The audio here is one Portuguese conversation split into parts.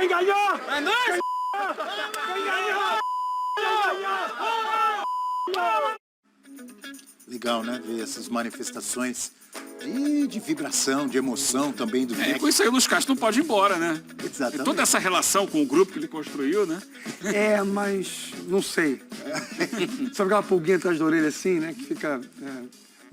Quem ganhou? É nóis! Quem ganhou? Legal, né? Ver essas manifestações de vibração, de emoção também do E técnico. com isso aí o Luiz Castro não pode ir embora, né? Exatamente. E toda essa relação com o grupo que ele construiu, né? Mas não sei. Sabe aquela pulguinha atrás da orelha assim, né? Que fica...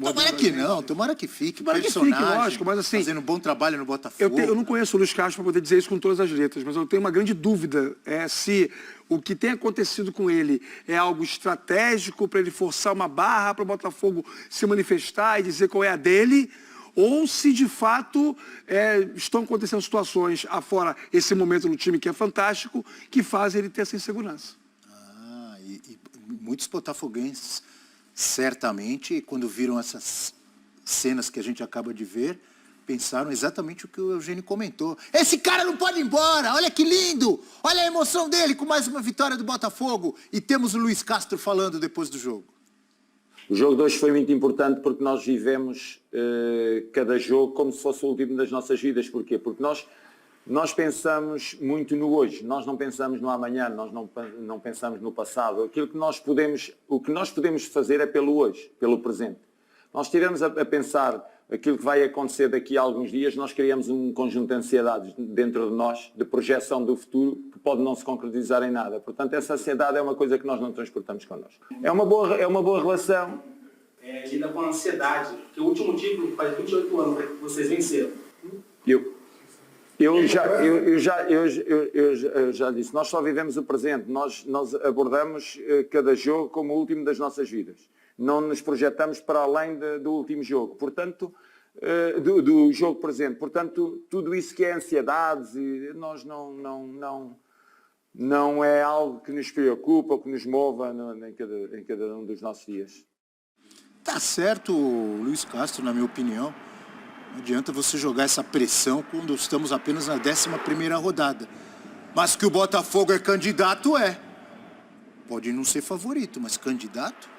Tomara que não, tomara que fique. Tomara que Personagem, fique, lógico, mas assim... Fazendo um bom trabalho no Botafogo. Eu não conheço o Luiz Castro para poder dizer isso com todas as letras, mas eu tenho uma grande dúvida se o que tem acontecido com ele é algo estratégico para ele forçar uma barra para o Botafogo se manifestar e dizer qual é a dele, ou se de fato estão acontecendo situações afora esse momento no time que é fantástico, que fazem ele ter essa insegurança. E muitos botafoguenses, certamente, quando viram essas cenas que a gente acaba de ver, pensaram exatamente o que o Eugênio comentou. Esse cara não pode ir embora, olha que lindo! Olha a emoção dele com mais uma vitória do Botafogo. E temos o Luiz Castro falando depois do jogo. O jogo de hoje foi muito importante porque nós vivemos cada jogo como se fosse o último das nossas vidas. Porquê? Porque nós pensamos muito no hoje, nós não pensamos no amanhã, nós não pensamos no passado. O que nós podemos fazer é pelo hoje, pelo presente. Nós estivemos a pensar aquilo que vai acontecer daqui a alguns dias, nós criamos um conjunto de ansiedades dentro de nós, de projeção do futuro, que pode não se concretizar em nada. Portanto, essa ansiedade é uma coisa que nós não transportamos connosco. É uma boa relação. Lida com a ansiedade, que o último título faz 28 anos que vocês venceram. Eu já disse, nós só vivemos o presente, nós abordamos cada jogo como o último das nossas vidas. Não nos projetamos para além do último jogo, portanto, do jogo presente. Portanto, tudo isso que é ansiedades, nós não é algo que nos preocupa ou que nos mova em cada um dos nossos dias. Tá certo, Luiz Castro, na minha opinião. Não adianta você jogar essa pressão quando estamos apenas na 11ª rodada. Mas que o Botafogo é candidato, é. Pode não ser favorito, mas candidato?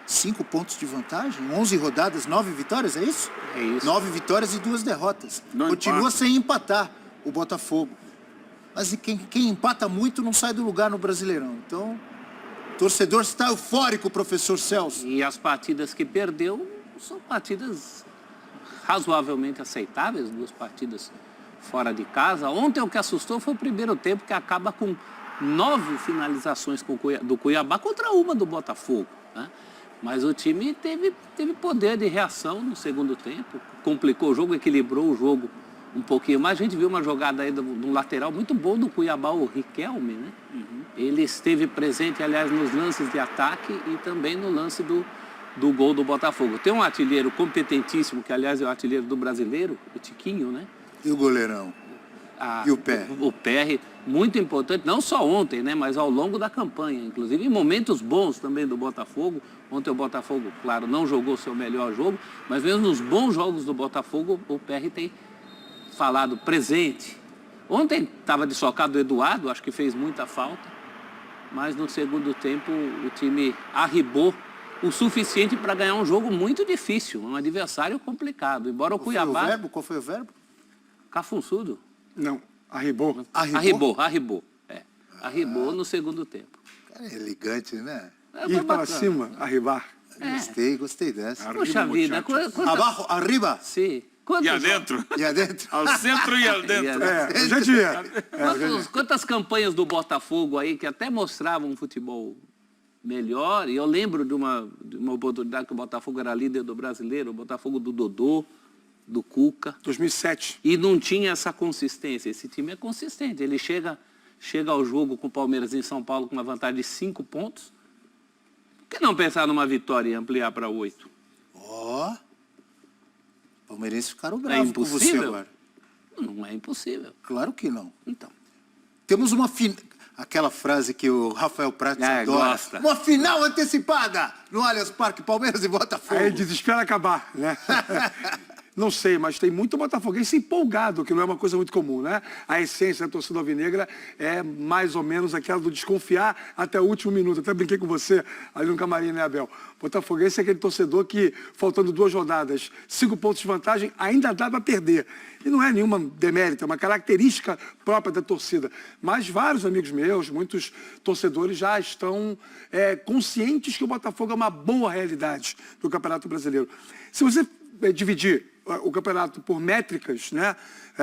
5 pontos de vantagem, 11 rodadas, 9 vitórias, é isso? É isso. 9 vitórias e 2 derrotas. Não Continua empata. sem empatar o Botafogo. Mas e quem empata muito não sai do lugar no Brasileirão. Então, o torcedor está eufórico, professor Celso. E as partidas que perdeu são partidas razoavelmente aceitáveis, 2 partidas fora de casa. Ontem o que assustou foi o primeiro tempo, que acaba com 9 finalizações do Cuiabá contra uma do Botafogo, né? Mas o time teve poder de reação no segundo tempo, complicou o jogo, equilibrou o jogo um pouquinho mais. A gente viu uma jogada aí do lateral muito bom do Cuiabá, o Riquelme, né? Ele esteve presente, aliás, nos lances de ataque e também no lance do gol do Botafogo. Tem um artilheiro competentíssimo, que aliás é o artilheiro do Brasileiro, o Tiquinho, né? E o goleirão? E o PR? O PR, muito importante, não só ontem, né, mas ao longo da campanha, inclusive em momentos bons também do Botafogo. Ontem o Botafogo, claro, não jogou seu melhor jogo, mas mesmo nos bons jogos do Botafogo, o PR tem falado presente. Ontem estava desfalcado o Eduardo, acho que fez muita falta, mas no segundo tempo o time arribou o suficiente para ganhar um jogo muito difícil, um adversário complicado. Embora o Cuiabá... Qual foi o verbo? Cafunçudo. Não, arribou. Arribou. Arribou no segundo tempo. Cara, é elegante, né? Ir para cima, arribar. Gostei dessa. Poxa vida, Abaixo, arriba. Sim. E adentro? E adentro? Ao centro e ao dentro. Eu já tinha. Quantas campanhas do Botafogo aí que até mostravam um futebol melhor? E eu lembro de uma oportunidade que o Botafogo era líder do Brasileiro, o Botafogo do Dodô, do Cuca. 2007. E não tinha essa consistência. Esse time é consistente. Ele chega ao jogo com o Palmeiras em São Paulo com uma vantagem de 5 pontos. Por que não pensar numa vitória e ampliar para 8? Ó, palmeirenses ficaram É bravos com você impossível? agora. Não é impossível. Claro que não. Então. Temos aquela frase que o Rafael Prats adora. Gosta. Uma final antecipada no Allianz Parque, Palmeiras e Botafogo. Aí desespera acabar, né? Não sei, mas tem muito botafoguense empolgado, que não é uma coisa muito comum, né? A essência da torcida alvinegra é mais ou menos aquela do desconfiar até o último minuto. Até brinquei com você ali no camarim, né, Abel? Botafoguense é aquele torcedor que, faltando 2 rodadas, 5 pontos de vantagem, ainda dá para perder. E não é nenhuma demérito, é uma característica própria da torcida. Mas vários amigos meus, muitos torcedores já estão conscientes que o Botafogo é uma boa realidade do Campeonato Brasileiro. Se você dividir o campeonato por métricas, né?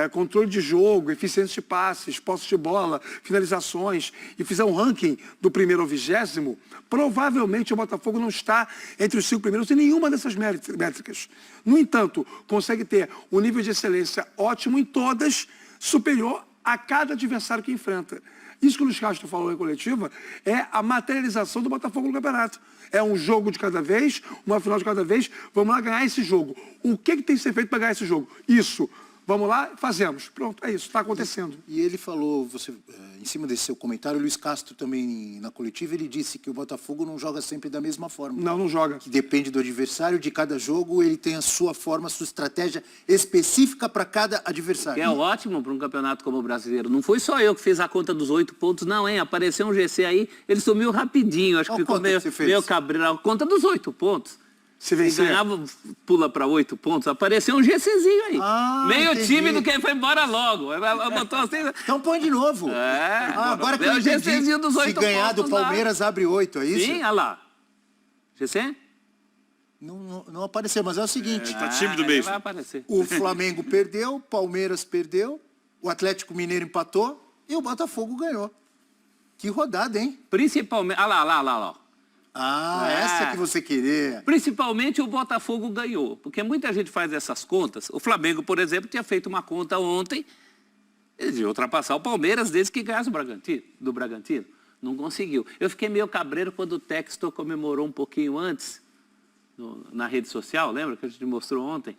Controle de jogo, eficiência de passes, posse de bola, finalizações, e fizer um ranking do 1º ao 20º, provavelmente o Botafogo não está entre os 5 primeiros em nenhuma dessas métricas. No entanto, consegue ter um nível de excelência ótimo em todas, superior a cada adversário que enfrenta. Isso que o Luiz Castro falou na coletiva é a materialização do Botafogo no campeonato. É um jogo de cada vez, uma final de cada vez. Vamos lá ganhar esse jogo. O que tem que ser feito para ganhar esse jogo? Isso. Vamos lá, fazemos. Pronto, é isso, está acontecendo. E ele falou, em cima desse seu comentário, o Luiz Castro também na coletiva, ele disse que o Botafogo não joga sempre da mesma forma. Não joga. Que depende do adversário, de cada jogo, ele tem a sua forma, a sua estratégia específica para cada adversário. Que é ótimo para um campeonato como o brasileiro. Não foi só eu que fiz a conta dos 8 pontos, não, hein? Apareceu um GC aí, ele sumiu rapidinho, acho que ficou meio cabreiro. A conta dos 8 pontos. Se vencer. Ganhava, pula para 8 pontos, apareceu um GCzinho aí. Meio entendi. tímido, quem foi embora logo. Botou assim, Então põe de novo. Agora que eu entendi, GCzinho dos 8 se ganhar pontos do Palmeiras, abre 8, é isso? Sim, olha lá. GC? Não apareceu, mas é o seguinte. Tá tímido ele mesmo. vai aparecer. O Flamengo perdeu, o Palmeiras perdeu, o Atlético Mineiro empatou e o Botafogo ganhou. Que rodada, hein? Principalmente, olha lá. Essa que você queria. Principalmente o Botafogo ganhou, porque muita gente faz essas contas. O Flamengo, por exemplo, tinha feito uma conta ontem de ultrapassar o Palmeiras desde que ganhasse do Bragantino. Não conseguiu. Eu fiquei meio cabreiro quando o Textor comemorou um pouquinho antes, na rede social, lembra que a gente mostrou ontem?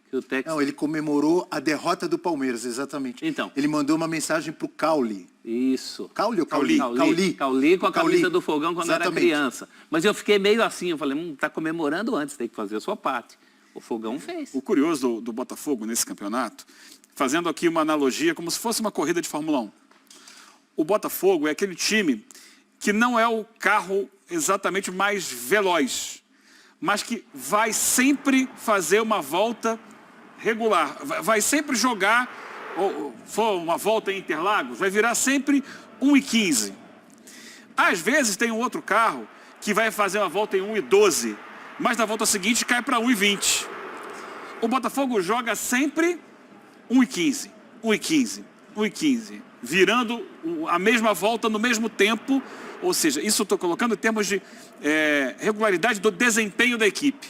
Que o Textor... Não, ele comemorou a derrota do Palmeiras, exatamente. Então. Ele mandou uma mensagem pro Cauli. Isso. Cauli ou Cauli? Cauli com a camisa do Fogão quando Exatamente. era criança. Mas eu fiquei meio assim, eu falei, tá comemorando antes, tem que fazer a sua parte. O Fogão fez. O curioso do Botafogo nesse campeonato, fazendo aqui uma analogia como se fosse uma corrida de Fórmula 1. O Botafogo é aquele time que não é o carro exatamente mais veloz, mas que vai sempre fazer uma volta regular, vai sempre jogar, ou for uma volta em Interlagos, vai virar sempre 1,15. Às vezes tem um outro carro que vai fazer uma volta em 1,12, mas na volta seguinte cai para 1,20. O Botafogo joga sempre 1,15, 1,15, 1,15, virando a mesma volta no mesmo tempo, ou seja, isso eu estou colocando em termos de regularidade do desempenho da equipe.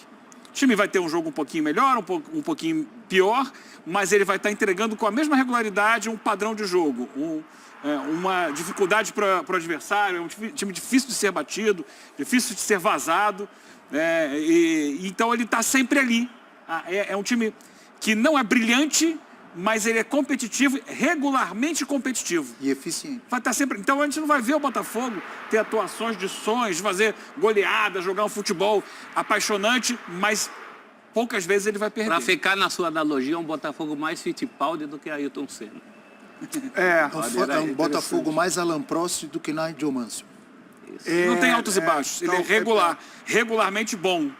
O time vai ter um jogo um pouquinho melhor, um pouquinho pior, mas ele vai estar entregando com a mesma regularidade um padrão de jogo, uma dificuldade para o adversário, é um time difícil de ser batido, difícil de ser vazado, então ele está sempre ali. É um time que não é brilhante, mas ele é competitivo, regularmente competitivo. E eficiente. Vai estar sempre... Então a gente não vai ver o Botafogo ter atuações de sonhos, de fazer goleada, jogar um futebol apaixonante, mas poucas vezes ele vai perder. Para ficar na sua analogia, é um Botafogo mais Fittipaldi do que Ayrton Senna. É um Botafogo mais Alan Prost do que Nigel Mansell. Não tem altos e baixos. Ele é regular, regularmente bom,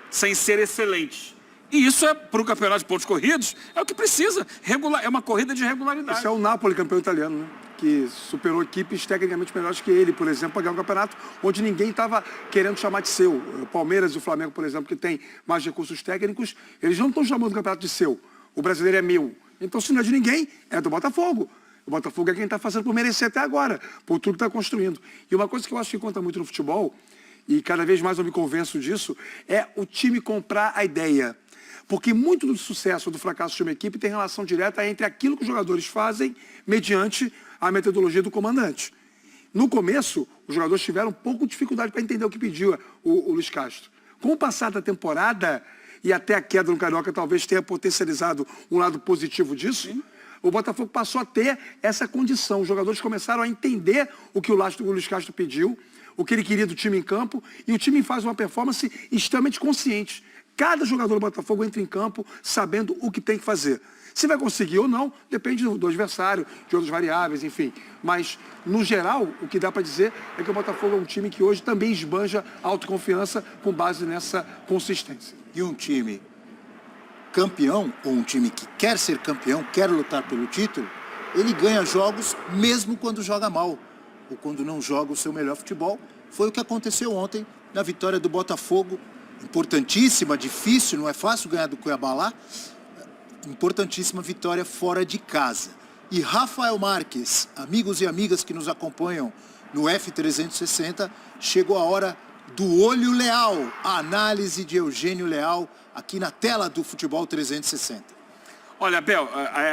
sem ser excelente. E isso para o campeonato de pontos corridos é o que precisa. É uma corrida de regularidade. Isso é o Napoli, campeão italiano, né? Que superou equipes tecnicamente melhores que ele, por exemplo, para ganhar um campeonato onde ninguém estava querendo chamar de seu. O Palmeiras e o Flamengo, por exemplo, que tem mais recursos técnicos, eles não estão chamando o campeonato de seu. O brasileiro é meu. Então, se não é de ninguém, é do Botafogo. O Botafogo é quem está fazendo por merecer até agora, por tudo que está construindo. E uma coisa que eu acho que conta muito no futebol, e cada vez mais eu me convenço disso, é o time comprar a ideia. Porque muito do sucesso ou do fracasso de uma equipe tem relação direta entre aquilo que os jogadores fazem mediante a metodologia do comandante. No começo, os jogadores tiveram um pouco de dificuldade para entender o que pediu o Luiz Castro. Com o passar da temporada, e até a queda no Carioca talvez tenha potencializado um lado positivo disso, o Botafogo passou a ter essa condição. Os jogadores começaram a entender o que o Luiz Castro pediu, o que ele queria do time em campo, e o time faz uma performance extremamente consciente. Cada jogador do Botafogo entra em campo sabendo o que tem que fazer. Se vai conseguir ou não, depende do adversário, de outras variáveis, enfim. Mas, no geral, o que dá para dizer é que o Botafogo é um time que hoje também esbanja autoconfiança com base nessa consistência. E um time campeão, ou um time que quer ser campeão, quer lutar pelo título, ele ganha jogos mesmo quando joga mal, ou quando não joga o seu melhor futebol. Foi o que aconteceu ontem na vitória do Botafogo, importantíssima, difícil, não é fácil ganhar do Cuiabá lá, importantíssima vitória fora de casa. E Rafael Marques, amigos e amigas que nos acompanham no F360, chegou a hora do Olho Leal, a análise de Eugênio Leal, aqui na tela do Futebol 360. Olha, Abel,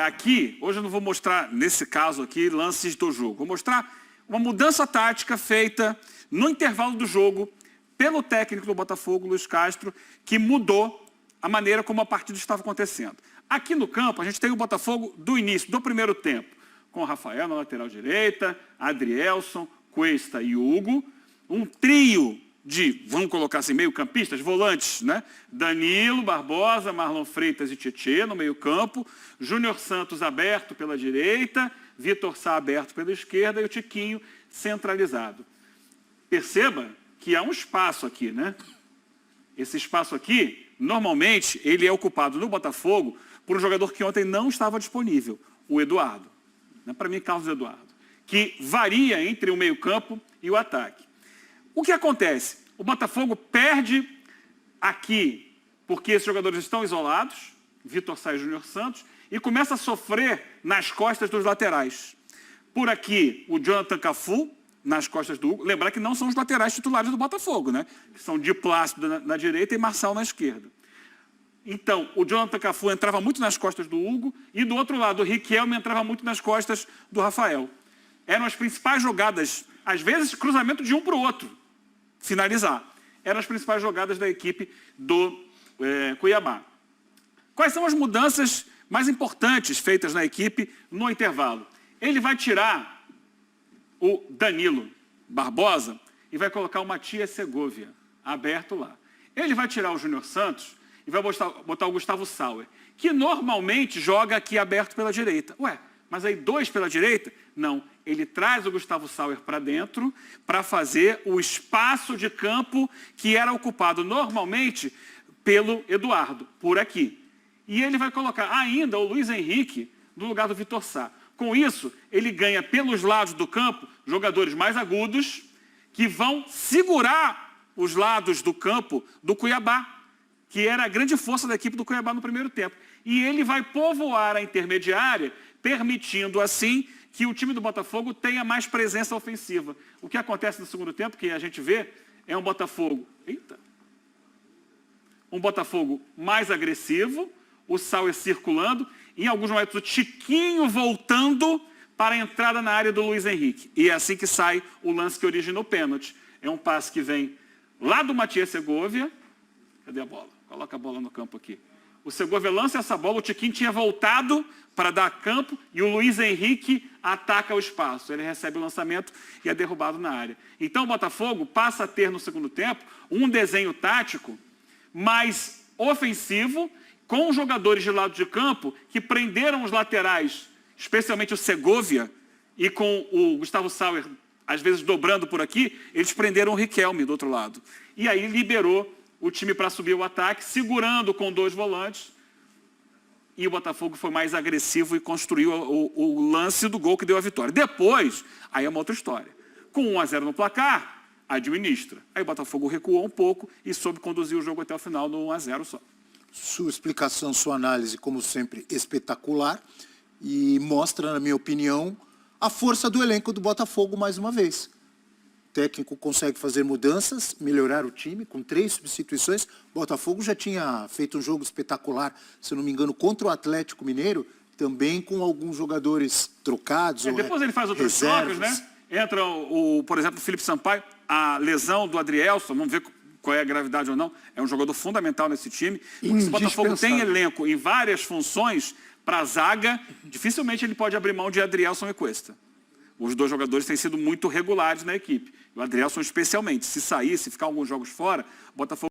aqui, hoje eu não vou mostrar, nesse caso aqui, lances do jogo. Vou mostrar uma mudança tática feita no intervalo do jogo pelo técnico do Botafogo, Luiz Castro, que mudou a maneira como a partida estava acontecendo. Aqui no campo, a gente tem o Botafogo do início, do primeiro tempo, com o Rafael na lateral direita, Adrielson, Cuesta e Hugo, um trio de, vamos colocar assim, meio-campistas, volantes, né? Danilo, Barbosa, Marlon Freitas e Tietê no meio-campo, Júnior Santos aberto pela direita, Vitor Sá aberto pela esquerda e o Tiquinho centralizado. Perceba que há um espaço aqui, né? Esse espaço aqui, normalmente, ele é ocupado no Botafogo por um jogador que ontem não estava disponível, o Eduardo. Para mim, Carlos Eduardo, que varia entre o meio-campo e o ataque. O que acontece? O Botafogo perde aqui, porque esses jogadores estão isolados, Vitor Sá e Júnior Santos, e começa a sofrer nas costas dos laterais. Por aqui, o Jonathan Cafu, nas costas do Hugo. Lembrar que não são os laterais titulares do Botafogo, né? Que são Di Plácido na direita e Marçal na esquerda. Então, o Jonathan Cafu entrava muito nas costas do Hugo e do outro lado, o Riquelme entrava muito nas costas do Rafael. Eram as principais jogadas, às vezes cruzamento de um para o outro, finalizar. Eram as principais jogadas da equipe do Cuiabá. Quais são as mudanças mais importantes feitas na equipe no intervalo? Ele vai tirar o Danilo Barbosa e vai colocar o Matias Segovia aberto lá. Ele vai tirar o Júnior Santos e vai botar o Gustavo Sauer, que normalmente joga aqui aberto pela direita. Ué, mas aí dois pela direita? Não, ele traz o Gustavo Sauer para dentro para fazer o espaço de campo que era ocupado normalmente pelo Eduardo, por aqui. E ele vai colocar ainda o Luiz Henrique no lugar do Vitor Sá. Com isso, ele ganha pelos lados do campo jogadores mais agudos que vão segurar os lados do campo do Cuiabá, que era a grande força da equipe do Cuiabá no primeiro tempo. E ele vai povoar a intermediária, permitindo assim que o time do Botafogo tenha mais presença ofensiva. O que acontece no segundo tempo, que a gente vê, é um Botafogo mais agressivo, o Sauer circulando, em alguns momentos o Tiquinho voltando para a entrada na área do Luiz Henrique. E é assim que sai o lance que origina o pênalti. É um passe que vem lá do Matias Segovia. Cadê a bola? Coloca a bola no campo aqui. O Segovia lança essa bola, o Tiquinho tinha voltado para dar campo e o Luiz Henrique ataca o espaço. Ele recebe o lançamento e é derrubado na área. Então o Botafogo passa a ter no segundo tempo um desenho tático mais ofensivo, com jogadores de lado de campo que prenderam os laterais, especialmente o Segovia, e com o Gustavo Sauer, às vezes dobrando por aqui, eles prenderam o Riquelme do outro lado. E aí liberou o time para subir o ataque, segurando com dois volantes, e o Botafogo foi mais agressivo e construiu o lance do gol que deu a vitória. Depois, aí é uma outra história. Com 1-0 no placar, administra. Aí o Botafogo recuou um pouco e soube conduzir o jogo até o final no 1-0 só. Sua explicação, sua análise, como sempre, espetacular e mostra, na minha opinião, a força do elenco do Botafogo mais uma vez. O técnico consegue fazer mudanças, melhorar o time com 3 substituições. O Botafogo já tinha feito um jogo espetacular, se eu não me engano, contra o Atlético Mineiro, também com alguns jogadores trocados. Depois ele faz outros trocos, né? Entra, por exemplo, o Felipe Sampaio, a lesão do Adrielson, vamos ver qual é a gravidade ou não, é um jogador fundamental nesse time. Se o Botafogo tem elenco em várias funções para a zaga, dificilmente ele pode abrir mão de Adrielson e Cuesta. Os dois jogadores têm sido muito regulares na equipe. O Adrielson especialmente, se sair, se ficar alguns jogos fora, o Botafogo